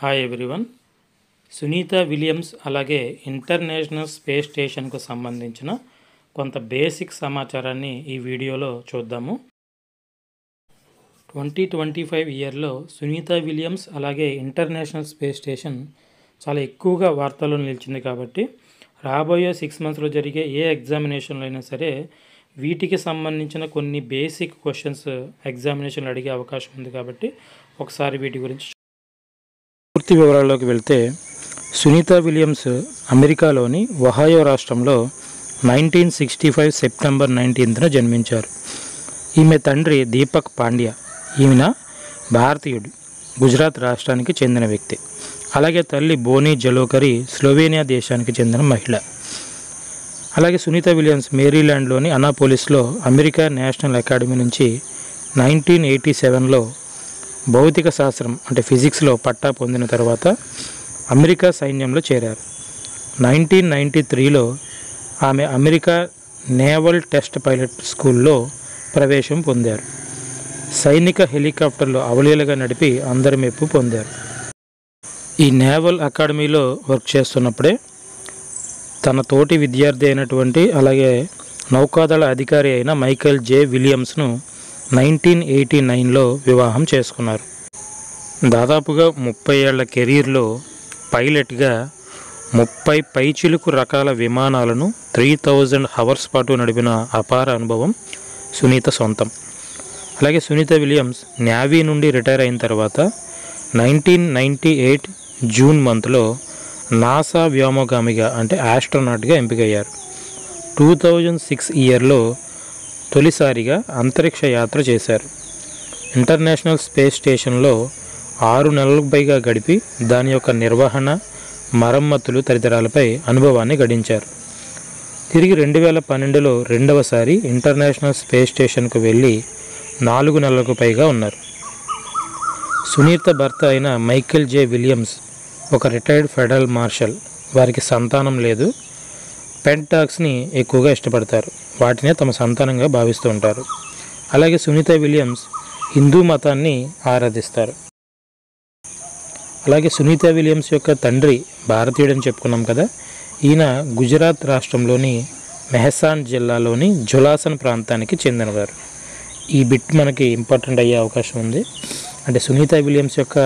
Hi everyone. Sunita Williams అలాగే international space స్టేషన్కు సంబంధించిన కొంత బేసిక్ సమాచారాన్ని ఈ వీడియోలో చూద్దాము. 2025 ఇయర్లో సునీత విలియమ్స్ అలాగే ఇంటర్నేషనల్ స్పేస్ స్టేషన్ చాలా ఎక్కువగా వార్తల్లో నిలిచింది. కాబట్టి రాబోయే 6 మంత్స్లో జరిగే ఏ ఎగ్జామినేషన్లో అయినా సరే వీటికి సంబంధించిన కొన్ని బేసిక్ క్వశ్చన్స్ ఎగ్జామినేషన్లు అడిగే అవకాశం ఉంది. కాబట్టి ఒకసారి వీటి గురించి పూర్తి వివరాల్లోకి వెళ్తే, సునీత విలియమ్స్ అమెరికాలోని ఒహాయో రాష్ట్రంలో 1965 సెప్టెంబర్ 19న జన్మించారు. ఈమె తండ్రి దీపక్ పాండ్యా. ఈమెన భారతీయుడు, గుజరాత్ రాష్ట్రానికి చెందిన వ్యక్తి. అలాగే తల్లి బోనీ జలోకరి, స్లోవేనియా దేశానికి చెందిన మహిళ. అలాగే సునీత విలియమ్స్ మేరీల్యాండ్లోని అనాపోలిస్లో అమెరికా నేషనల్ అకాడమీ నుంచి 1987లో భౌతిక శాస్త్రం అంటే ఫిజిక్స్లో పట్టా పొందిన తర్వాత అమెరికా సైన్యంలో చేరారు. 1993లో ఆమె అమెరికా నేవల్ టెస్ట్ పైలట్ స్కూల్లో ప్రవేశం పొందారు. సైనిక హెలికాప్టర్లు అవలీలగా నడిపి అందరి మెప్పు పొందారు. ఈ నేవల్ అకాడమీలో వర్క్ చేస్తున్నప్పుడే తన తోటి విద్యార్థి అయినటువంటి అలాగే నౌకాదళ అధికారి అయిన మైకేల్ జే విలియమ్స్ను 1989లో వివాహం చేసుకున్నారు. దాదాపుగా 30 ఏళ్ల కెరీర్లో పైలట్గా 30 పైచిలుకు రకాల విమానాలను 3000 అవర్స్ పాటు నడిపిన అపార అనుభవం సునీత సొంతం. అలాగే సునీత విలియమ్స్ నేవీ నుండి రిటైర్ అయిన తర్వాత 1998 జూన్ మంత్లో నాసా వ్యోమగామిగా అంటే ఆస్ట్రోనాట్గా ఎంపికయ్యారు. 2006 ఇయర్లో తొలిసారిగా అంతరిక్ష యాత్ర చేశారు. ఇంటర్నేషనల్ స్పేస్ స్టేషన్లో 6 నెలలకు పైగా గడిపి దాని యొక్క నిర్వహణ, మరమ్మతులు తదితరాలపై అనుభవాన్ని గడించారు. తిరిగి 2012లో రెండవసారి ఇంటర్నేషనల్ స్పేస్ స్టేషన్కు వెళ్ళి 4 నెలలకు పైగా ఉన్నారు. సునీత భర్త అయిన మైకేల్ జే విలియమ్స్ ఒక రిటైర్డ్ ఫెడరల్ మార్షల్. వారికి సంతానం లేదు. పెట్ డాగ్స్ని ఎక్కువగా ఇష్టపడతారు. వాటినే తమ సంతానంగా భావిస్తూ ఉంటారు. అలాగే సునీత విలియమ్స్ హిందూ మతాన్ని ఆరాధిస్తారు. అలాగే సునీత విలియమ్స్ యొక్క తండ్రి భారతీయుడని చెప్పుకున్నాం కదా. ఈయన గుజరాత్ రాష్ట్రంలోని మెహసాన్ జిల్లాలోని జులాసన్ ప్రాంతానికి చెందినవారు. ఈ బిట్ మనకి ఇంపార్టెంట్ అయ్యే అవకాశం ఉంది. అంటే సునీత విలియమ్స్ యొక్క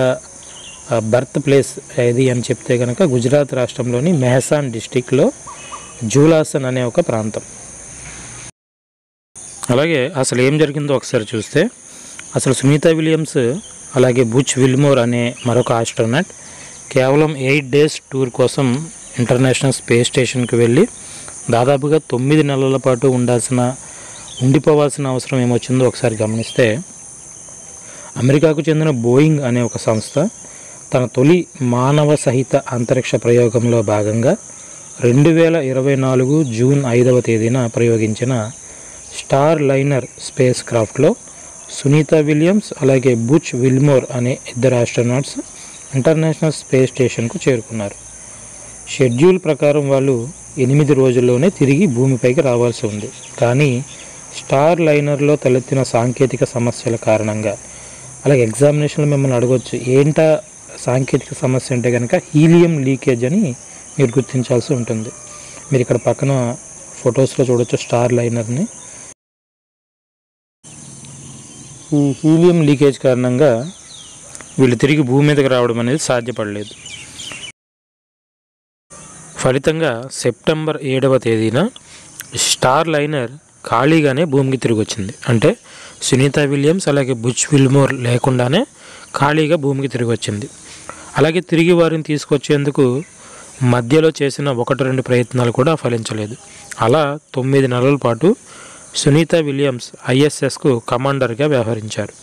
బర్త్ ప్లేస్ ఏది అని చెప్తే కనుక గుజరాత్ రాష్ట్రంలోని మెహసాన్ డిస్టిక్లో జులాసన్ అనే ఒక ప్రాంతం. అలాగే అసలు ఏం జరిగిందో ఒకసారి చూస్తే, అసలు సునీత విలియమ్స్ అలాగే బుచ్ విల్మోర్ అనే మరొక ఆస్ట్రోనాట్ కేవలం 8 డేస్ టూర్ కోసం ఇంటర్నేషనల్ స్పేస్ స్టేషన్కి వెళ్ళి దాదాపుగా 9 నెలల పాటు ఉండిపోవాల్సిన అవసరం ఏమొచ్చిందో ఒకసారి గమనిస్తే, అమెరికాకు చెందిన బోయింగ్ అనే ఒక సంస్థ తన తొలి మానవ సహిత అంతరిక్ష ప్రయోగంలో భాగంగా 2024 జూన్ 5వ తేదీన ప్రయోగించిన స్టార్ లైనర్ స్పేస్ క్రాఫ్ట్లో సునీత విలియమ్స్ అలాగే బుచ్ విల్మోర్ అనే 2 ఆస్ట్రోనాట్స్ ఇంటర్నేషనల్ స్పేస్ స్టేషన్కు చేరుకున్నారు. షెడ్యూల్ ప్రకారం వాళ్ళు 8 రోజుల్లోనే తిరిగి భూమిపైకి రావాల్సి ఉంది. కానీ స్టార్ లైనర్లో తలెత్తిన సాంకేతిక సమస్యల కారణంగా, అలాగే ఎగ్జామినేషన్లో మిమ్మల్ని అడగొచ్చు ఏంటా సాంకేతిక సమస్య అంటే కనుక హీలియం లీకేజ్ అని మీరు గుర్తించాల్సి ఉంటుంది. మీరు ఇక్కడ పక్కన ఫొటోస్లో చూడొచ్చు స్టార్ లైనర్ని. ఈ హీలియం లీకేజ్ కారణంగా వీళ్ళు తిరిగి భూమి మీదకి రావడం అనేది సాధ్యపడలేదు. ఫలితంగా సెప్టెంబర్ 7వ తేదీన స్టార్ లైనర్ ఖాళీగానే భూమికి తిరిగి వచ్చింది. అంటే సునీత విలియమ్స్ అలాగే బుచ్ విల్మోర్ లేకుండానే ఖాళీగా భూమికి తిరిగి వచ్చింది. అలాగే తిరిగి వారిని తీసుకొచ్చేందుకు మధ్యలో చేసిన 1-2 ప్రయత్నాలు కూడా ఫలించలేదు. అలా 9 నెలల పాటు సునీత విలియమ్స్ ISSకు కమాండర్గా వ్యవహరించారు.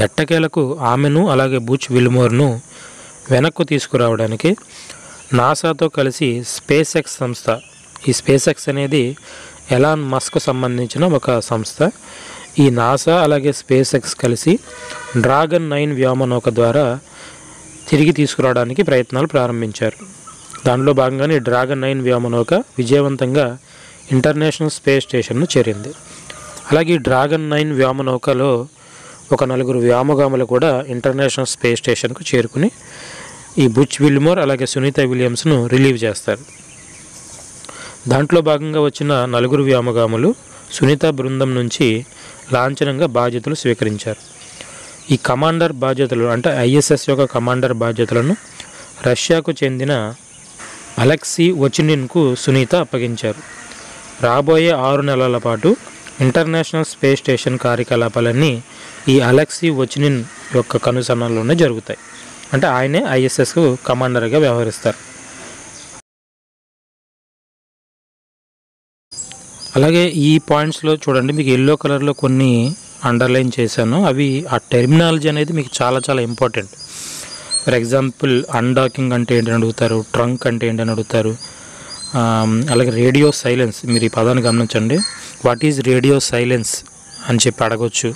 ఎట్టకేలకు ఆమెను అలాగే బుచ్ విల్మోర్ను వెనక్కు తీసుకురావడానికి నాసాతో కలిసి స్పేస్ ఎక్స్ సంస్థ, ఈ స్పేస్ ఎక్స్ అనేది ఎలాన్ మస్క్ సంబంధించిన ఒక సంస్థ. ఈ నాసా అలాగే స్పేస్ ఎక్స్ కలిసి డ్రాగన్ 9 వ్యోమనౌక ద్వారా తిరిగి తీసుకురావడానికి ప్రయత్నాలు ప్రారంభించారు. దానిలో భాగంగానే డ్రాగన్ 9 వ్యోమనౌక విజయవంతంగా ఇంటర్నేషనల్ స్పేస్ స్టేషన్ను చేరింది. అలాగే డ్రాగన్ 9 వ్యోమనౌకలో ఒక 4 వ్యోమగాములు కూడా ఇంటర్నేషనల్ స్పేస్ స్టేషన్కు చేరుకుని ఈ బుచ్ విల్మోర్ అలాగే సునీత విలియమ్స్ను రిలీవ్ చేస్తారు. దాంట్లో భాగంగా వచ్చిన 4 వ్యోమగాములు సునీత బృందం నుంచి లాంఛనంగా బాధ్యతలు స్వీకరించారు. ఈ కమాండర్ బాధ్యతలు అంటే ఐఎస్ఎస్ యొక్క కమాండర్ బాధ్యతలను రష్యాకు చెందిన అలెక్సీ వొచినిన్కు సునీత అప్పగించారు. రాబోయే 6 నెలల పాటు ఇంటర్నేషనల్ స్పేస్ స్టేషన్ కార్యకలాపాలన్నీ ఈ అలెక్సీ వొచినిన్ యొక్క కనుసన్నల్లోనే జరుగుతాయి. అంటే ఆయనే ఐఎస్ఎస్కు కమాండర్గా వ్యవహరిస్తారు. అలాగే ఈ పాయింట్స్లో చూడండి, మీకు ఎల్లో కలర్లో కొన్ని అండర్లైన్ చేశాను. అవి ఆ టెర్మినాలజీ అనేది మీకు చాలా చాలా ఇంపార్టెంట్. ఫర్ ఎగ్జాంపుల్ అన్డాకింగ్ అంటే ఏంటని అడుగుతారు, ట్రంక్ అంటే ఏంటని అడుగుతారు. అలాగే రేడియో సైలెన్స్, మీరు ఈ పదాన్ని గమనించండి. వాట్ ఈజ్ రేడియో సైలెన్స్ అని చెప్పి అడగవచ్చు.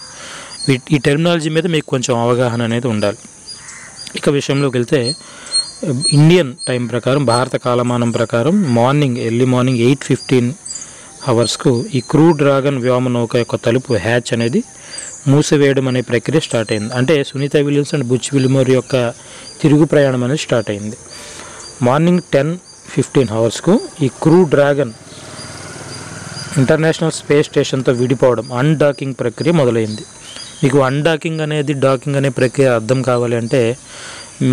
ఈ టెర్మినాలజీ మీద మీకు కొంచెం అవగాహన అనేది ఉండాలి. ఇక విషయంలోకి వెళ్తే ఇండియన్ టైం ప్రకారం, భారత కాలమానం ప్రకారం ఎర్లీ మార్నింగ్ 8:15 అవర్స్కు ఈ క్రూ డ్రాగన్ వ్యోమనౌక యొక్క తలుపు హ్యాచ్ అనేది మూసివేయడం అనే ప్రక్రియ స్టార్ట్ అయింది. అంటే Sunita Williams and Butch Wilmore యొక్క తిరుగు ప్రయాణం అనేది స్టార్ట్ అయింది. మార్నింగ్ 10:15 అవర్స్కు ఈ క్రూ డ్రాగన్ ఇంటర్నేషనల్ స్పేస్ స్టేషన్తో విడిపోవడం, అన్డాకింగ్ ప్రక్రియ మొదలైంది. మీకు అన్డాకింగ్ అనేది డాకింగ్ అనే ప్రక్రియ అర్థం కావాలి అంటే,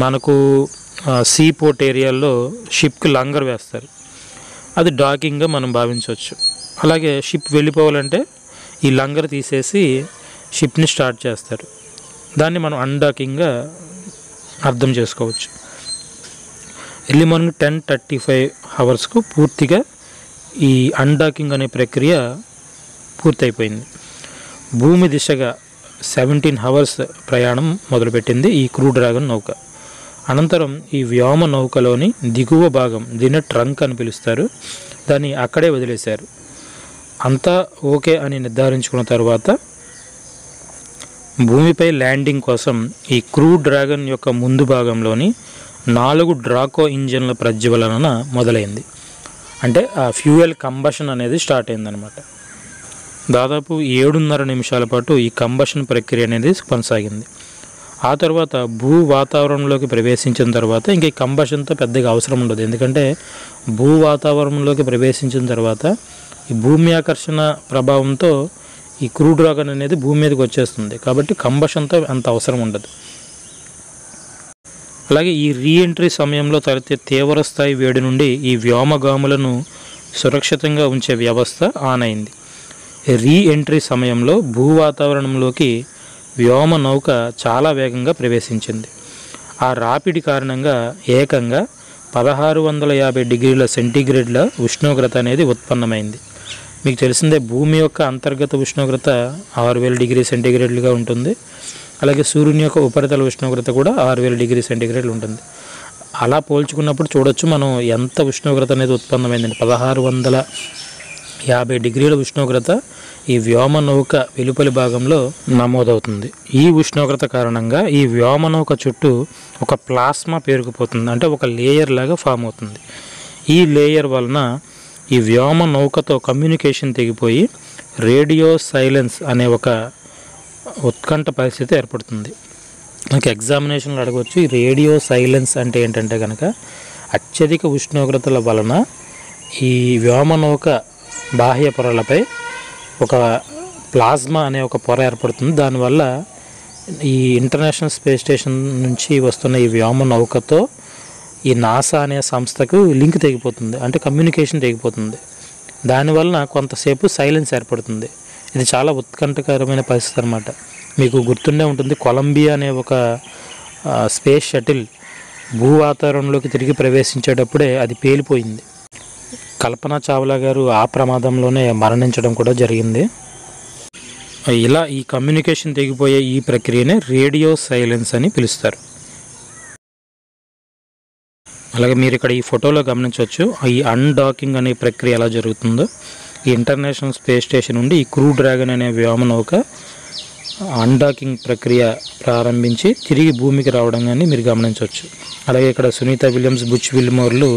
మనకు సీ పోర్ట్ ఏరియాల్లో షిప్కి లంగర్ వేస్తారు, అది డాకింగ్గా మనం భావించవచ్చు. అలాగే షిప్ వెళ్ళిపోవాలంటే ఈ లంగర్ తీసేసి షిప్ని స్టార్ట్ చేస్తారు, దాన్ని మనం అన్డాకింగ్గా అర్థం చేసుకోవచ్చు. ఎర్లీ మార్నింగ్ 10:35 అవర్స్కు పూర్తిగా ఈ అన్డాకింగ్ అనే ప్రక్రియ పూర్తయిపోయింది. భూమి దిశగా 17 అవర్స్ ప్రయాణం మొదలుపెట్టింది ఈ క్రూ డ్రాగన్ నౌక. అనంతరం ఈ వ్యోమ నౌకలోని దిగువ భాగం, దీన్ని ట్రంక్ అని పిలుస్తారు, దాన్ని అక్కడే వదిలేశారు. అంతా ఓకే అని నిర్ధారించుకున్న తర్వాత భూమిపై ల్యాండింగ్ కోసం ఈ క్రూ డ్రాగన్ యొక్క ముందు భాగంలోని 4 డ్రాకో ఇంజన్ల ప్రజ్వలన మొదలైంది. అంటే ఆ ఫ్యూయల్ కంబషన్ అనేది స్టార్ట్ అయిందనమాట. దాదాపు 7.5 నిమిషాల పాటు ఈ కంబషన్ ప్రక్రియ అనేది కొనసాగింది. ఆ తర్వాత భూ వాతావరణంలోకి ప్రవేశించిన తర్వాత ఇంక ఈ కంబషన్తో పెద్దగా అవసరం ఉండదు. ఎందుకంటే భూ వాతావరణంలోకి ప్రవేశించిన తర్వాత ఈ భూమి ఆకర్షణ ప్రభావంతో ఈ క్రూ డ్రాగన్ అనేది భూమి మీదకి వచ్చేస్తుంది, కాబట్టి కంబషన్తో అంత అవసరం ఉండదు. అలాగే ఈ రీఎంట్రీ సమయంలో తలెత్తే తీవ్ర స్థాయి వేడి నుండి ఈ వ్యోమగాములను సురక్షితంగా ఉంచే వ్యవస్థ ఆన్ అయింది. రీఎంట్రీ సమయంలో భూ వాతావరణంలోకి వ్యోమ నౌక చాలా వేగంగా ప్రవేశించింది. ఆ రాపిడి కారణంగా ఏకంగా 1650 డిగ్రీల సెంటీగ్రేడ్ల ఉష్ణోగ్రత అనేది ఉత్పన్నమైంది. మీకు తెలిసిందే, భూమి యొక్క అంతర్గత ఉష్ణోగ్రత 6000 డిగ్రీ సెంటీగ్రేడ్లుగా ఉంటుంది. అలాగే సూర్యుని యొక్క ఉపరితల ఉష్ణోగ్రత కూడా 6000 డిగ్రీ సెంటీగ్రేడ్లు ఉంటుంది. అలా పోల్చుకున్నప్పుడు చూడొచ్చు మనం ఎంత ఉష్ణోగ్రత అనేది ఉత్పన్నమైందండి. 1650 డిగ్రీల ఉష్ణోగ్రత ఈ వ్యోమనౌక వెలుపలి భాగంలో నమోదవుతుంది. ఈ ఉష్ణోగ్రత కారణంగా ఈ వ్యోమనౌక చుట్టూ ఒక ప్లాస్మా పేరుకుపోతుంది, అంటే ఒక లేయర్ లాగా ఫామ్ అవుతుంది. ఈ లేయర్ వలన ఈ వ్యోమనౌకతో కమ్యూనికేషన్ తెగిపోయి రేడియో సైలెన్స్ అనే ఒక ఉత్కంఠ పరిస్థితి ఏర్పడుతుంది. మనకి ఎగ్జామినేషన్లో అడగవచ్చు, ఈ రేడియో సైలెన్స్ అంటే ఏంటంటే కనుక అత్యధిక ఉష్ణోగ్రతల వలన ఈ వ్యోమనౌక బాహ్య పొరలపై ఒక ప్లాస్మా అనే ఒక పొర ఏర్పడుతుంది. దానివల్ల ఈ ఇంటర్నేషనల్ స్పేస్ స్టేషన్ నుంచి వస్తున్న ఈ వ్యోమ నౌకతో ఈ నాసా అనే సంస్థకు లింక్ తెగిపోతుంది, అంటే కమ్యూనికేషన్ తెగిపోతుంది. దానివలన కొంతసేపు సైలెన్స్ ఏర్పడుతుంది. ఇది చాలా ఉత్కంఠకరమైన పరిస్థితి అనమాట. మీకు గుర్తుండే ఉంటుంది, కొలంబియా అనే ఒక స్పేస్ షటిల్ భూ వాతావరణంలోకి తిరిగి ప్రవేశించేటప్పుడే అది పేలిపోయింది. కల్పనా చావ్లా గారు ఆ ప్రమాదంలోనే మరణించడం కూడా జరిగింది. ఇలా ఈ కమ్యూనికేషన్ తెగిపోయే ఈ ప్రక్రియనే రేడియో సైలెన్స్ అని పిలుస్తారు. అలాగే మీరు ఇక్కడ ఈ ఫోటోలో గమనించవచ్చు, ఈ అన్డాకింగ్ అనే ప్రక్రియ ఎలా జరుగుతుందో. ఈ ఇంటర్నేషనల్ స్పేస్ స్టేషన్ నుండి ఈ క్రూ డ్రాగన్ అనే వ్యోమనౌక అన్డాకింగ్ ప్రక్రియ ప్రారంభించి తిరిగి భూమికి రావడం కానీ మీరు గమనించవచ్చు. అలాగే ఇక్కడ సునీత విలియమ్స్, బుచ్ విల్మోర్లు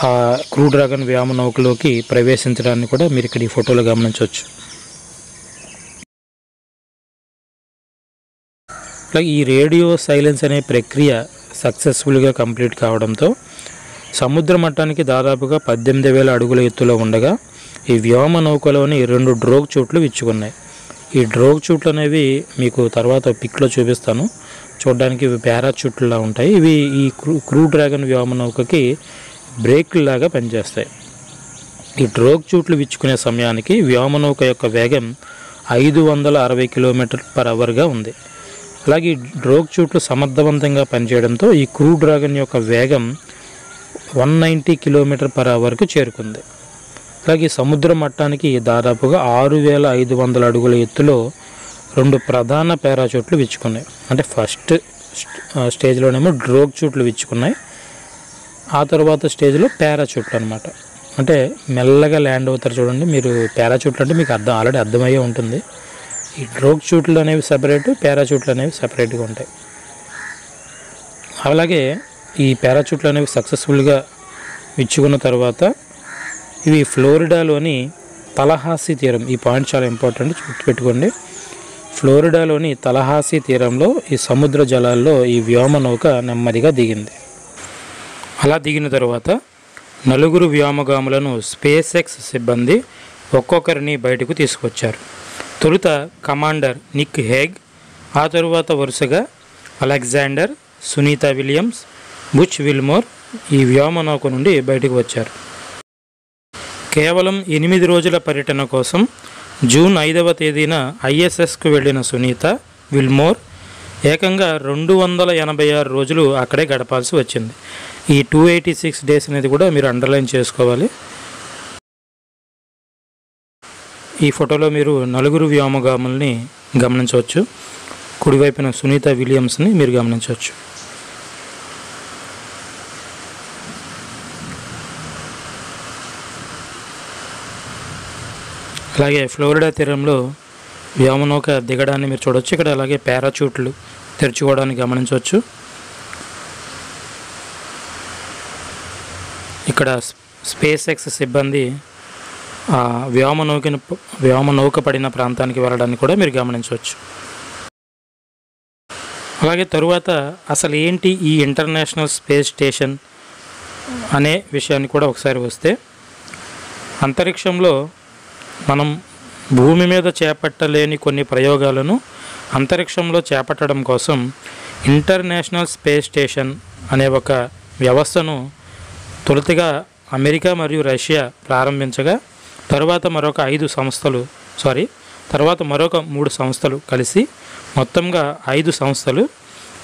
ఆ క్రూ డ్రాగన్ వ్యోమనౌకలోకి ప్రవేశించడాన్ని కూడా మీరు ఇక్కడ ఈ ఫోటోలో గమనించవచ్చు. అలాగే ఈ రేడియో సైలెన్స్ అనే ప్రక్రియ సక్సెస్ఫుల్గా కంప్లీట్ కావడంతో సముద్ర మట్టానికి దాదాపుగా 18,000 అడుగుల ఎత్తులో ఉండగా ఈ వ్యోమ నౌకలోని 2 డ్రోగ్ షూట్లు విచ్చుకున్నాయి. ఈ డ్రోగ్ షూట్లు అనేవి మీకు తర్వాత పిక్లో చూపిస్తాను. చూడడానికి ఇవి పారాషూట్లా ఉంటాయి. ఇవి ఈ క్రూ డ్రాగన్ వ్యోమ నౌకకి బ్రేక్లాగా పనిచేస్తాయి. ఈ డ్రోగ్ షూట్లు విచ్చుకునే సమయానికి వ్యోమనౌక యొక్క వేగం 560 km/hగా ఉంది. అలాగే ఈ డ్రోగ్ షూట్లు సమర్థవంతంగా పనిచేయడంతో ఈ క్రూ డ్రాగన్ యొక్క వేగం 190 km/hకు చేరుకుంది. అలాగే సముద్ర మట్టానికి దాదాపుగా 6,500 అడుగుల ఎత్తులో 2 ప్రధాన పారాషూట్లు విచ్చుకున్నాయి. అంటే ఫస్ట్ స్టేజ్లోనేమో డ్రోగ్ షూట్లు విచ్చుకున్నాయి, ఆ తర్వాత స్టేజ్లో పారాషూట్లు అనమాట. అంటే మెల్లగా ల్యాండ్ అవుతారు చూడండి. మీరు పారాషూట్లు అంటే మీకు ఆల్రెడీ అర్థమయ్యే ఉంటుంది. ఈ డ్రోగ్ షూట్లు అనేవి సపరేట్, పారాషూట్లు అనేవి సపరేట్గా ఉంటాయి. అలాగే ఈ పారాషూట్లు అనేవి సక్సెస్ఫుల్గా విచ్చుకున్న తర్వాత ఇవి ఫ్లోరిడాలోని తలహాసీ తీరం, ఈ పాయింట్ చాలా ఇంపార్టెంట్, గుర్తుపెట్టుకోండి. ఫ్లోరిడాలోని తలహాసీ తీరంలో ఈ సముద్ర జలాల్లో ఈ వ్యోమ నౌక నెమ్మదిగా దిగింది. అలా దిగిన తర్వాత 4 వ్యోమగాములను స్పేస్ ఎక్స్ సిబ్బంది ఒక్కొక్కరిని బయటకు తీసుకొచ్చారు. తొలుత కమాండర్ నిక్ హేగ్, ఆ తరువాత వరుసగా Alexander, Sunita Williams, Butch Wilmore ఈ వ్యోమనౌక నుండి బయటకు వచ్చారు. కేవలం 8 రోజుల పర్యటన కోసం జూన్ 5వ తేదీన ఐఎస్ఎస్కు వెళ్ళిన సునీత విల్మోర్ ఏకంగా 286 రోజులు అక్కడే గడపాల్సి వచ్చింది. ఈ 286 డేస్ అనేది కూడా మీరు అండర్లైన్ చేసుకోవాలి. ఈ ఫోటోలో మీరు 4 వ్యోమగాముల్ని గమనించవచ్చు. కుడివైపున సునీత విలియమ్స్ని మీరు గమనించవచ్చు. అలాగే ఫ్లోరిడా తీరంలో వ్యోమనౌక దిగడాన్ని మీరు చూడవచ్చు. ఇక్కడ అలాగే పారాషూట్లు తెరుచుకోవడానికి గమనించవచ్చు. ఇక్కడ స్పేస్ ఎక్స్ సిబ్బంది వ్యోమనౌక పడిన ప్రాంతానికి వెళ్ళడాన్ని కూడా మీరు గమనించవచ్చు. అలాగే తరువాత అసలు ఏంటి ఈ ఇంటర్నేషనల్ స్పేస్ స్టేషన్ అనే విషయాన్ని కూడా ఒకసారి వస్తే, అంతరిక్షంలో మనం భూమి మీద చేపట్టలేని కొన్ని ప్రయోగాలను అంతరిక్షంలో చేపట్టడం కోసం ఇంటర్నేషనల్ స్పేస్ స్టేషన్ అనే ఒక వ్యవస్థను తొలుతగా అమెరికా మరియు రష్యా ప్రారంభించగా తర్వాత మరొక 3 సంస్థలు కలిసి మొత్తంగా 5 సంస్థలు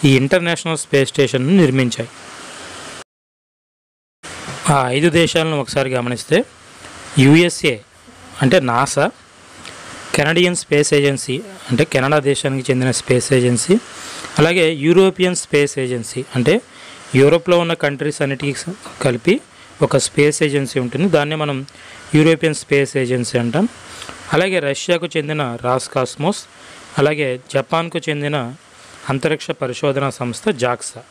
ఈ ఇంటర్నేషనల్ స్పేస్ స్టేషన్ను నిర్మించాయి. ఆ 5 దేశాలను ఒకసారి గమనిస్తే యుఎస్ఏ అంటే నాసా, కెనడియన్ స్పేస్ ఏజెన్సీ అంటే కెనడా దేశానికి చెందిన స్పేస్ ఏజెన్సీ, అలాగే యూరోపియన్ స్పేస్ ఏజెన్సీ అంటే యూరోప్లో ఉన్న కంట్రీస్ అన్నిటికీ కలిపి ఒక స్పేస్ ఏజెన్సీ ఉంటుంది. దాన్ని మనం యూరోపియన్ స్పేస్ ఏజెన్సీ అంటాం. అలాగే రష్యాకు చెందిన రాస్కాస్మోస్, అలాగే జపాన్కు చెందిన అంతరిక్ష పరిశోధనా సంస్థ జాక్సా.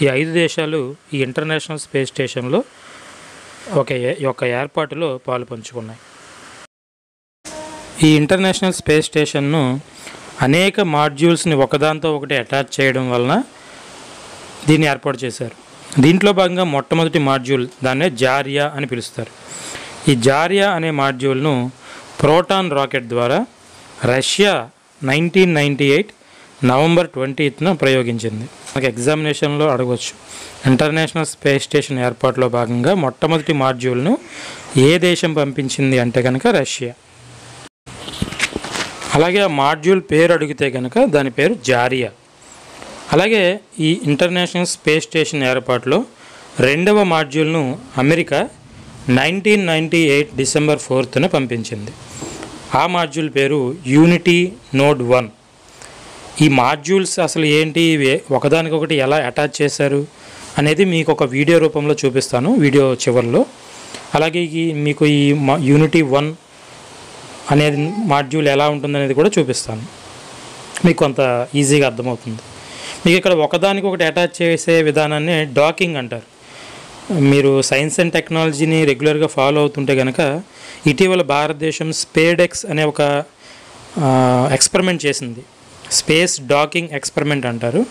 ఈ 5 దేశాలు ఈ ఇంటర్నేషనల్ స్పేస్ స్టేషన్లో ఒక ఏర్పాటులో పాలు పంచుకున్నాయి. ఈ ఇంటర్నేషనల్ స్పేస్ స్టేషన్ను అనేక మాడ్యూల్స్ని ఒకదాంతో ఒకటి అటాచ్ చేయడం వలన దీన్ని ఏర్పాటు చేశారు. దీంట్లో భాగంగా మొట్టమొదటి మాడ్యూల్, దాన్నే జారియా అని పిలుస్తారు. ఈ జారియా అనే మాడ్యూల్ను ప్రోటాన్ రాకెట్ ద్వారా రష్యా 1998 నవంబర్ 20న ప్రయోగించింది. మనకు ఎగ్జామినేషన్లో అడగవచ్చు, ఇంటర్నేషనల్ స్పేస్ స్టేషన్ ఏర్పాటులో భాగంగా మొట్టమొదటి మాడ్యూల్ను ఏ దేశం పంపించింది అంటే కనుక రష్యా. అలాగే ఆ మాడ్యూల్ పేరు అడిగితే కనుక దాని పేరు జారియా. అలాగే ఈ ఇంటర్నేషనల్ స్పేస్ స్టేషన్ ఏర్పాటులో 2వ మాడ్యూల్ను అమెరికా 1998 డిసెంబర్ 4న పంపించింది. ఆ మాడ్యూల్ పేరు యూనిటీ నోడ్ 1. ఈ మాడ్యూల్స్ అసలు ఏంటి, ఒకదానికొకటి ఎలా అటాచ్ చేశారు అనేది మీకు ఒక వీడియో రూపంలో చూపిస్తాను వీడియో చివరిలో. అలాగే మీకు ఈ యూనిటీ 1 అనేది మాడ్యూల్ ఎలా ఉంటుందనేది కూడా చూపిస్తాను, మీకు కొంత ఈజీగా అర్థమవుతుంది. మీకు ఇక్కడ ఒకదానికొకటి అటాచ్ చేసే విధానాన్ని డాకింగ్ అంటారు. మీరు సైన్స్ అండ్ టెక్నాలజీని రెగ్యులర్గా ఫాలో అవుతుంటే కనుక ఇటీవల భారతదేశం స్పేడెక్స్ అనే ఒక ఎక్స్పెరిమెంట్ చేసింది. స్పేస్ డాకింగ్ ఎక్స్పెరిమెంట్ అంటారు.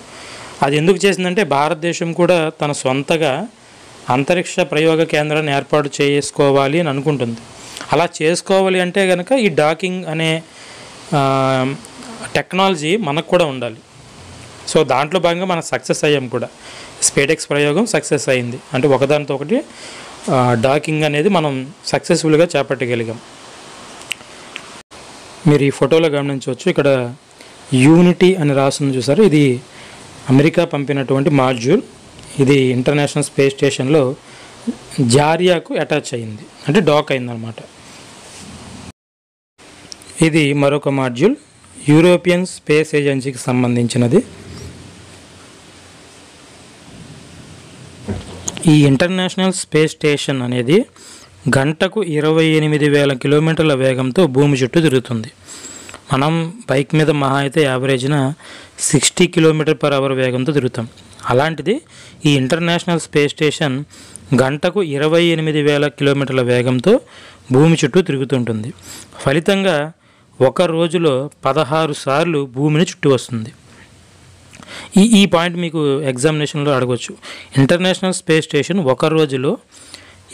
అది ఎందుకు చేసిందంటే భారతదేశం కూడా తన సొంతగా అంతరిక్ష ప్రయోగ కేంద్రాన్ని ఏర్పాటు చేసుకోవాలి అని అనుకుంటుంది. అలా చేసుకోవాలి అంటే కనుక ఈ డాకింగ్ అనే టెక్నాలజీ మనకు కూడా ఉండాలి. సో దాంట్లో భాగంగా మనం సక్సెస్ అయ్యాం కూడా. స్పేటెక్స్ ప్రయోగం సక్సెస్ అయింది అంటే ఒకదానితో ఒకటి డాకింగ్ అనేది మనం సక్సెస్ఫుల్గా చేపట్టగలిగాం. మీరు ఈ ఫోటోలో గమనించవచ్చు, ఇక్కడ యూనిటీ అని రాస్తుంది చూసారు. ఇది అమెరికా పంపినటువంటి మాడ్యూల్. ఇది ఇంటర్నేషనల్ స్పేస్ స్టేషన్లో జారియాకు అటాచ్ అయింది అంటే డాక్ అయిందనమాట. ఇది మరొక మాడ్యూల్, యూరోపియన్ స్పేస్ ఏజెన్సీకి సంబంధించినది. ఈ ఇంటర్నేషనల్ స్పేస్ స్టేషన్ అనేది గంటకు 28,000 కిలోమీటర్ల వేగంతో భూమి చుట్టూ తిరుగుతుంది. మనం బైక్ మీద మహా అయితే యావరేజ్న 60 km/h వేగంతో తిరుగుతాం. అలాంటిది ఈ ఇంటర్నేషనల్ స్పేస్ స్టేషన్ గంటకు 28,000 కిలోమీటర్ల వేగంతో భూమి చుట్టూ తిరుగుతుంటుంది. ఫలితంగా ఒక రోజులో 16 సార్లు భూమిని చుట్టూ వస్తుంది. ఈ పాయింట్ మీకు ఎగ్జామినేషన్లో అడగవచ్చు. ఇంటర్నేషనల్ స్పేస్ స్టేషన్ ఒక రోజులో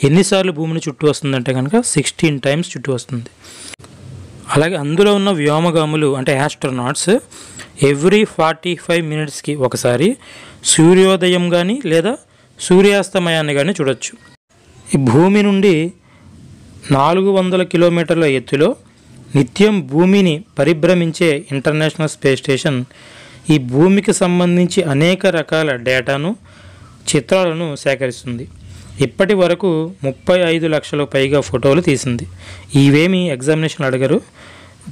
ఎన్నిసార్లు భూమిని చుట్టూ వస్తుందంటే కనుక 16 times చుట్టూ వస్తుంది. అలాగే అందులో ఉన్న వ్యోమగాములు అంటే యాస్ట్రోనాట్స్ ఎవ్రీ 45 minutesకి ఒకసారి సూర్యోదయం కానీ లేదా సూర్యాస్తమయాన్ని కానీ చూడొచ్చు. ఈ భూమి నుండి 400 కిలోమీటర్ల ఎత్తులో నిత్యం భూమిని పరిభ్రమించే ఇంటర్నేషనల్ స్పేస్ స్టేషన్ ఈ భూమికి సంబంధించి అనేక రకాల డేటాను, చిత్రాలను సేకరిస్తుంది. ఇప్పటి వరకు 35 లక్షల పైగా ఫోటోలు తీసింది. ఇవేమీ ఎగ్జామినేషన్ అడగరు,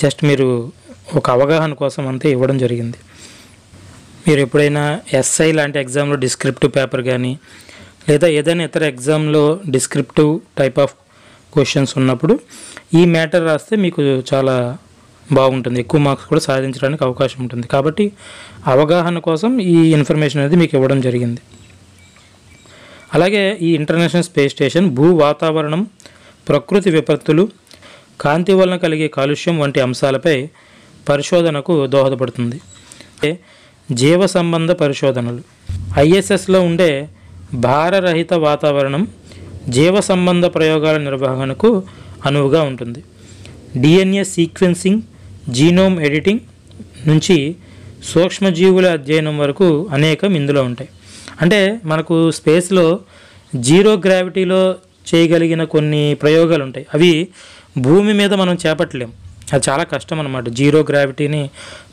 జస్ట్ మీరు ఒక అవగాహన కోసం అంతే ఇవ్వడం జరిగింది. మీరు ఎప్పుడైనా ఎస్ఐ లాంటి ఎగ్జామ్లో డిస్క్రిప్టివ్ పేపర్ కానీ లేదా ఏదైనా ఇతర ఎగ్జామ్లో డిస్క్రిప్టివ్ టైప్ ఆఫ్ క్వశ్చన్స్ ఉన్నప్పుడు ఈ మ్యాటర్ రాస్తే మీకు చాలా బాగుంటుంది, ఎక్కువ మార్క్స్ కూడా సాధించడానికి అవకాశం ఉంటుంది. కాబట్టి అవగాహన కోసం ఈ ఇన్ఫర్మేషన్ అనేది మీకు ఇవ్వడం జరిగింది. అలాగే ఈ ఇంటర్నేషనల్ స్పేస్ స్టేషన్ భూ వాతావరణం, ప్రకృతి విపత్తులు, కాంతి వలన కలిగే కాలుష్యం వంటి అంశాలపై పరిశోధనకు దోహదపడుతుంది. జీవ సంబంధ పరిశోధనలు, ఐఎస్ఎస్లో ఉండే భారరహిత వాతావరణం జీవ సంబంధ ప్రయోగాల నిర్వహణకు అనువుగా ఉంటుంది. డిఎన్ఏ సీక్వెన్సింగ్, జీనోమ్ ఎడిటింగ్ నుంచి సూక్ష్మజీవుల అధ్యయనం వరకు అనేకం ఇందులో ఉంటాయి. అంటే మనకు స్పేస్లో జీరో గ్రావిటీలో చేయగలిగిన కొన్ని ప్రయోగాలు ఉంటాయి, అవి భూమి మీద మనం చేపట్టలేం. అది చాలా కష్టం అన్నమాట. జీరో గ్రావిటీని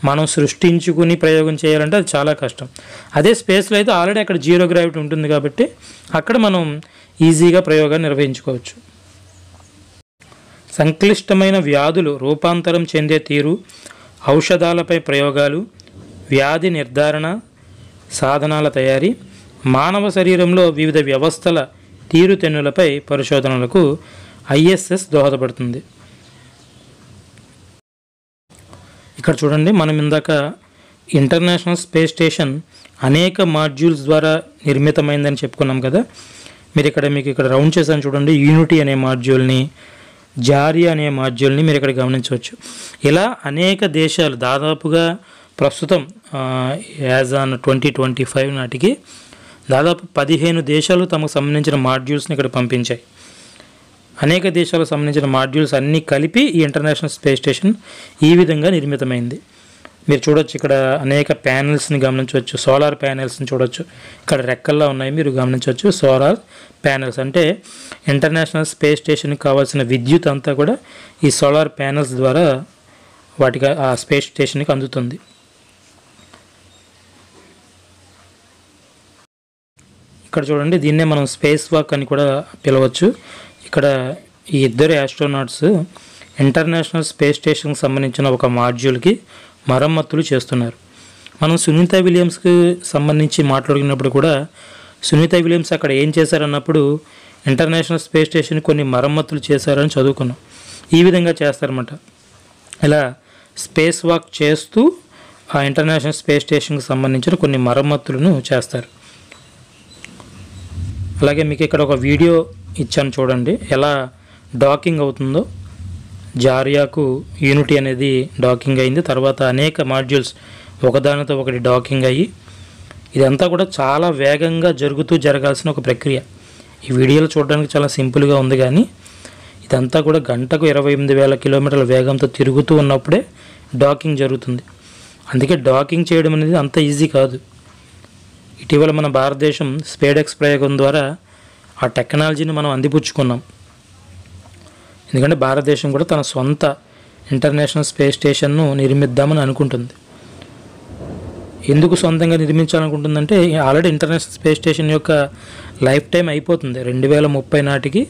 మనం సృష్టించుకుని ప్రయోగం చేయాలంటే అది చాలా కష్టం. అదే స్పేస్లో అయితే ఆల్రెడీ అక్కడ జీరో గ్రావిటీ ఉంటుంది కాబట్టి అక్కడ మనం ఈజీగా ప్రయోగాన్ని నిర్వహించుకోవచ్చు. సంక్లిష్టమైన వ్యాధులు రూపాంతరం చెందే తీరు, ఔషధాలపై ప్రయోగాలు, వ్యాధి నిర్ధారణ సాధనాల తయారీ, మానవ శరీరంలో వివిధ వ్యవస్థల తీరుతెన్నులపై పరిశోధనలకు ఐఎస్ఎస్ దోహదపడుతుంది. ఇక్కడ చూడండి, మనం ఇందాక ఇంటర్నేషనల్ స్పేస్ స్టేషన్ అనేక మాడ్యూల్స్ ద్వారా నిర్మితమైందని చెప్పుకున్నాం కదా. మీకు ఇక్కడ రౌండ్ చేశాను చూడండి. యూనిటీ అనే మాడ్యూల్ని, జారియా అనే మాడ్యూల్ని మీరు ఇక్కడ గమనించవచ్చు. ఇలా అనేక దేశాలు దాదాపుగా ప్రస్తుతం యాజ్ ఆన్ 2025 నాటికి దాదాపు 15 దేశాలు తమకు సంబంధించిన మాడ్యూల్స్ని ఇక్కడ పంపించాయి. అనేక దేశాలకు సంబంధించిన మాడ్యూల్స్ అన్నీ కలిపి ఈ ఇంటర్నేషనల్ స్పేస్ స్టేషన్ ఈ విధంగా నిర్మితమైంది. మీరు చూడొచ్చు, ఇక్కడ అనేక ప్యానెల్స్ని గమనించవచ్చు. సోలార్ ప్యానెల్స్ని చూడొచ్చు, ఇక్కడ రెక్కల్లా ఉన్నాయి, మీరు గమనించవచ్చు. సోలార్ ప్యానెల్స్ అంటే ఇంటర్నేషనల్ స్పేస్ స్టేషన్కి కావాల్సిన విద్యుత్ అంతా కూడా ఈ సోలార్ ప్యానెల్స్ ద్వారా వాటికి ఆ స్పేస్ స్టేషన్కి అందుతుంది. ఇక్కడ చూడండి, దీన్నే మనం స్పేస్ వాక్ అని కూడా పిలవచ్చు. ఇక్కడ ఈ ఇద్దరు యాస్ట్రోనాట్స్ ఇంటర్నేషనల్ స్పేస్ స్టేషన్కి సంబంధించిన ఒక మాడ్యూల్కి మరమ్మతులు చేస్తున్నారు. మనం సునీత విలియమ్స్కి సంబంధించి మాట్లాడుకున్నప్పుడు కూడా సునీత విలియమ్స్ అక్కడ ఏం చేశారన్నప్పుడు ఇంటర్నేషనల్ స్పేస్ స్టేషన్ కొన్ని మరమ్మతులు చేశారని చదువుకున్నాం. ఈ విధంగా చేస్తారన్నమాట. ఇలా స్పేస్ వాక్ చేస్తూ ఆ ఇంటర్నేషనల్ స్పేస్ స్టేషన్కి సంబంధించిన కొన్ని మరమ్మతులను చేస్తారు. అలాగే మీకు ఇక్కడ ఒక వీడియో ఇచ్చాను చూడండి, ఎలా డాకింగ్ అవుతుందో. జారియాకు యూనిటీ అనేది డాకింగ్ అయింది, తర్వాత అనేక మాడ్యూల్స్ ఒకదానితో ఒకటి డాకింగ్ అయ్యి ఇదంతా కూడా చాలా వేగంగా జరగాల్సిన ఒక ప్రక్రియ. ఈ వీడియోలు చూడడానికి చాలా సింపుల్గా ఉంది, కానీ ఇదంతా కూడా గంటకు 28,000 కిలోమీటర్ల వేగంతో తిరుగుతూ ఉన్నప్పుడే డాకింగ్ జరుగుతుంది. అందుకే డాకింగ్ చేయడం అనేది అంత ఈజీ కాదు. ఇటీవల మన భారతదేశం స్పేడెక్స్ ప్రయోగం ద్వారా ఆ టెక్నాలజీని మనం అందిపుచ్చుకున్నాం. ఎందుకంటే భారతదేశం కూడా తన సొంత ఇంటర్నేషనల్ స్పేస్ స్టేషన్ను నిర్మిద్దామని అనుకుంటుంది. ఎందుకు సొంతంగా నిర్మించాలనుకుంటుందంటే ఆల్రెడీ ఇంటర్నేషనల్ స్పేస్ స్టేషన్ యొక్క లైఫ్ టైం అయిపోతుంది. 2030 నాటికి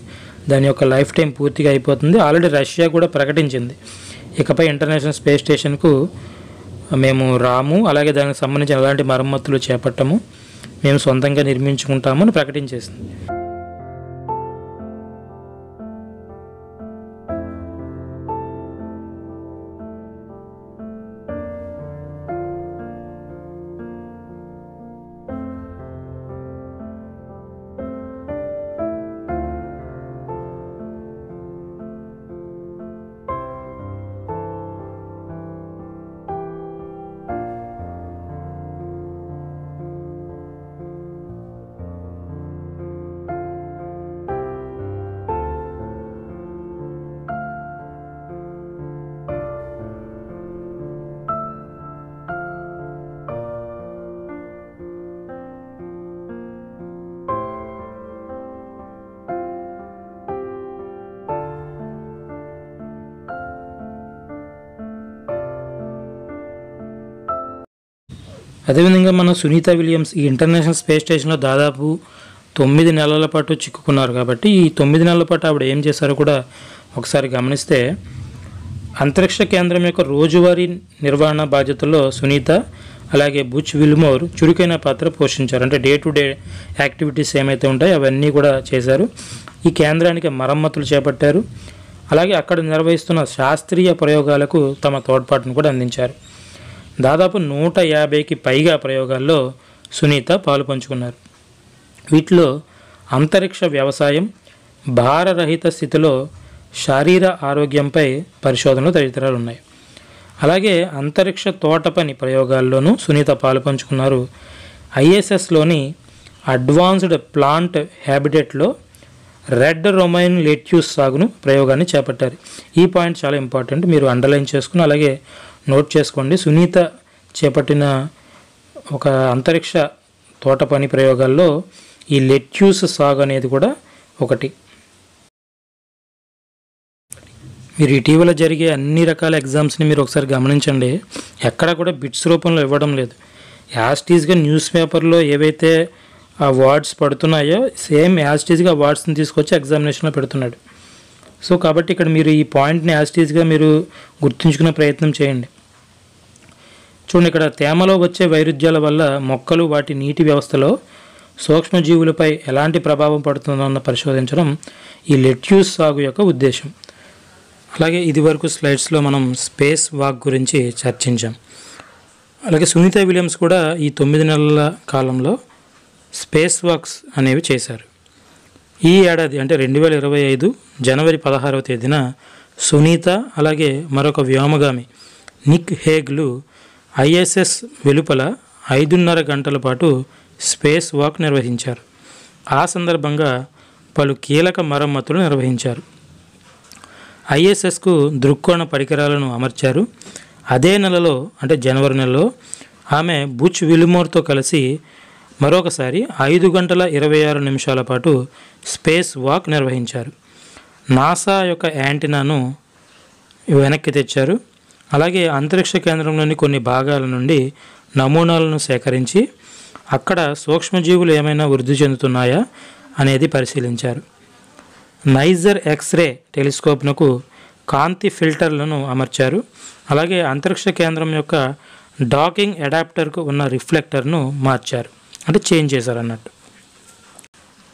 దాని యొక్క లైఫ్ టైం పూర్తిగా అయిపోతుంది. ఆల్రెడీ రష్యా కూడా ప్రకటించింది, ఇకపై ఇంటర్నేషనల్ స్పేస్ స్టేషన్కు మేము రాము, అలాగే దానికి సంబంధించిన ఎలాంటి మరమ్మతులు చేపట్టము, మేము సొంతంగా నిర్మించుకుంటామని ప్రకటించేసింది. అదేవిధంగా మన సునీత విలియమ్స్ ఈ ఇంటర్నేషనల్ స్పేస్ స్టేషన్లో దాదాపు 9 నెలల పాటు చిక్కుకున్నారు. కాబట్టి ఈ 9 నెలల పాటు ఆవిడ ఏం చేశారో కూడా ఒకసారి గమనిస్తే, అంతరిక్ష కేంద్రం యొక్క రోజువారీ నిర్వహణ బాధ్యతల్లో సునీత అలాగే బుచ్ విల్మోర్ చురుకైన పాత్ర పోషించారు. అంటే డే టు డే యాక్టివిటీస్ ఏమైతే ఉంటాయో అవన్నీ కూడా చేశారు. ఈ కేంద్రానికి మరమ్మతులు చేపట్టారు. అలాగే అక్కడ నిర్వహిస్తున్న శాస్త్రీయ ప్రయోగాలకు తమ తోడ్పాటును కూడా అందించారు. దాదాపు 150కి పైగా ప్రయోగాల్లో సునీత పాలు పంచుకున్నారు. వీటిలో అంతరిక్ష వ్యవసాయం, భారరహిత స్థితిలో శారీర ఆరోగ్యంపై పరిశోధనలు తదితరాలు ఉన్నాయి. అలాగే అంతరిక్ష తోట పని ప్రయోగాల్లోనూ సునీత పాలు పంచుకున్నారు. ఐఎస్ఎస్లోని అడ్వాన్స్డ్ ప్లాంట్ హ్యాబిటేట్లో రెడ్ రొమైన్ లెట్యూస్ సాగును ప్రయోగాన్ని చేపట్టారు. ఈ పాయింట్ చాలా ఇంపార్టెంట్, మీరు అండర్లైన్ చేసుకుని అలాగే నోట్ చేసుకోండి. సునీత చేపట్టిన ఒక అంతరిక్ష తోట పని ప్రయోగాల్లో ఈ లెట్యూస్ సాగు అనేది కూడా ఒకటి. మీరు ఇటీవల జరిగే అన్ని రకాల ఎగ్జామ్స్ని మీరు ఒకసారి గమనించండి, ఎక్కడ కూడా బిట్స్ రూపంలో ఇవ్వడం లేదు. యాస్టీజ్గా న్యూస్ పేపర్లో ఏవైతే ఆ వర్డ్స్ పడుతున్నాయో సేమ్ యాస్టీజ్గా వర్డ్స్ని తీసుకొచ్చి ఎగ్జామినేషన్లో పెడుతున్నాడు. సో కాబట్టి ఇక్కడ మీరు ఈ పాయింట్ని యాస్టీజ్గా మీరు గుర్తుంచుకునే ప్రయత్నం చేయండి. చూడండి, ఇక్కడ తేమలో వచ్చే వైరుధ్యాల వల్ల మొక్కలు వాటి నీటి వ్యవస్థలో సూక్ష్మజీవులపై ఎలాంటి ప్రభావం పడుతుందో పరిశోధించడం ఈ లెట్యూస్ సాగు యొక్క ఉద్దేశం. అలాగే ఇదివరకు స్లైడ్స్లో మనం స్పేస్ వాక్ గురించి చర్చించాం. అలాగే సునీత విలియమ్స్ కూడా ఈ 9 నెలల కాలంలో స్పేస్ వాక్స్ అనేవి చేశారు. ఈ ఏడాది అంటే 2025 జనవరి 16వ తేదీన సునీత అలాగే మరొక వ్యోమగామి నిక్ హేగ్లు ఐఎస్ఎస్ వెలుపల 5.5 గంటల పాటు స్పేస్ వాక్ నిర్వహించారు. ఆ సందర్భంగా పలు కీలక మరమ్మతులు నిర్వహించారు. ఐఎస్ఎస్కు దృక్కోణ పరికరాలను అమర్చారు. అదే నెలలో అంటే జనవరి నెలలో ఆమె బుచ్ విల్మోర్తో కలిసి మరొకసారి 5 గంటల 26 నిమిషాల పాటు స్పేస్ వాక్ నిర్వహించారు. నాసా యొక్క యాంటీనాను వెనక్కి తెచ్చారు. అలాగే అంతరిక్ష కేంద్రంలోని కొన్ని భాగాల నుండి నమూనాలను సేకరించి అక్కడ సూక్ష్మజీవులు ఏమైనా వృద్ధి చెందుతున్నాయా అనేది పరిశీలించారు. నైజర్ ఎక్స్రే టెలిస్కోప్నకు కాంతి ఫిల్టర్లను అమర్చారు. అలాగే అంతరిక్ష కేంద్రం యొక్క డాకింగ్ అడాప్టర్కు ఉన్న రిఫ్లెక్టర్ను మార్చారు, అంటే చేంజ్ చేశారు అన్నట్టు.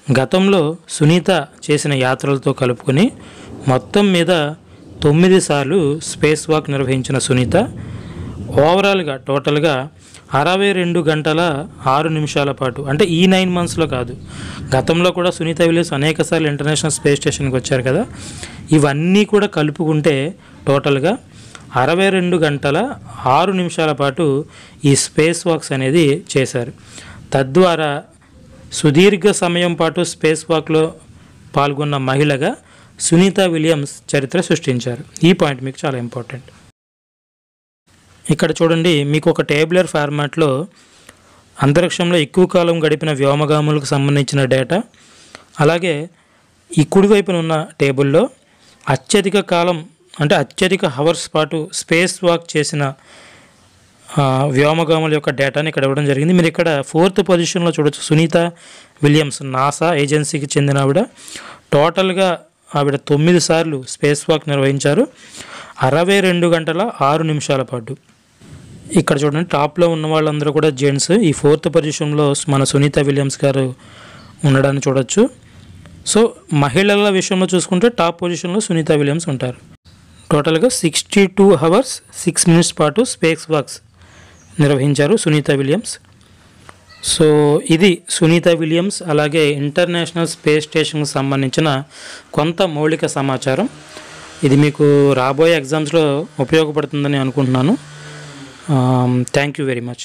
గతంలో సునీత చేసిన యాత్రలతో కలుపుకొని మొత్తం మీద 9 సార్లు స్పేస్ వాక్ నిర్వహించిన సునీత ఓవరాల్గా టోటల్గా 62 గంటల 6 నిమిషాల పాటు, అంటే ఈ 9 మంత్స్లో కాదు, గతంలో కూడా సునీత విలియమ్స్ అనేక సార్లు ఇంటర్నేషనల్ స్పేస్ స్టేషన్కి వచ్చారు కదా, ఇవన్నీ కూడా కలుపుకుంటే టోటల్గా 62 గంటల 6 నిమిషాల పాటు ఈ స్పేస్ వాక్స్ అనేది చేశారు. తద్వారా సుదీర్ఘ సమయం పాటు స్పేస్ వాక్లో పాల్గొన్న మహిళగా సునీత విలియమ్స్ చరిత్ర సృష్టించారు. ఈ పాయింట్ మీకు చాలా ఇంపార్టెంట్. ఇక్కడ చూడండి, మీకు ఒక టేబులర్ ఫార్మాట్లో అంతరిక్షంలో ఎక్కువ కాలం గడిపిన వ్యోమగాములకు సంబంధించిన డేటా, అలాగే ఈ కుడివైపున ఉన్న టేబుల్లో అత్యధిక కాలం అంటే అత్యధిక హవర్స్ పాటు స్పేస్ వాక్ చేసిన వ్యోమగాముల యొక్క డేటాని ఇక్కడ ఇవ్వడం జరిగింది. మీరు ఇక్కడ 4th పొజిషన్లో చూడొచ్చు. సునీత విలియమ్స్ నాసా ఏజెన్సీకి చెందిన ఆవిడ. టోటల్గా ఆవిడ 9 సార్లు స్పేస్ వాక్ నిర్వహించారు, 62 గంటల 6 నిమిషాల పాటు. ఇక్కడ చూడండి, టాప్లో ఉన్న వాళ్ళందరూ కూడా జెంట్స్. ఈ 4th పొజిషన్లో మన సునీత విలియమ్స్ గారు ఉండడాన్ని చూడొచ్చు. సో మహిళల విషయంలో చూసుకుంటే టాప్ పొజిషన్లో సునీత విలియమ్స్ ఉంటారు. టోటల్గా 62 hours 6 minutes పాటు స్పేస్ వాక్స్ నిర్వహించారు సునీత విలియమ్స్. సో ఇది సునీత విలియమ్స్ అలాగే ఇంటర్నేషనల్ స్పేస్ స్టేషన్కి సంబంధించిన కొంత మౌలిక సమాచారం. ఇది మీకు రాబోయే ఎగ్జామ్స్లో ఉపయోగపడుతుందని అనుకుంటున్నాను. Thank you very much.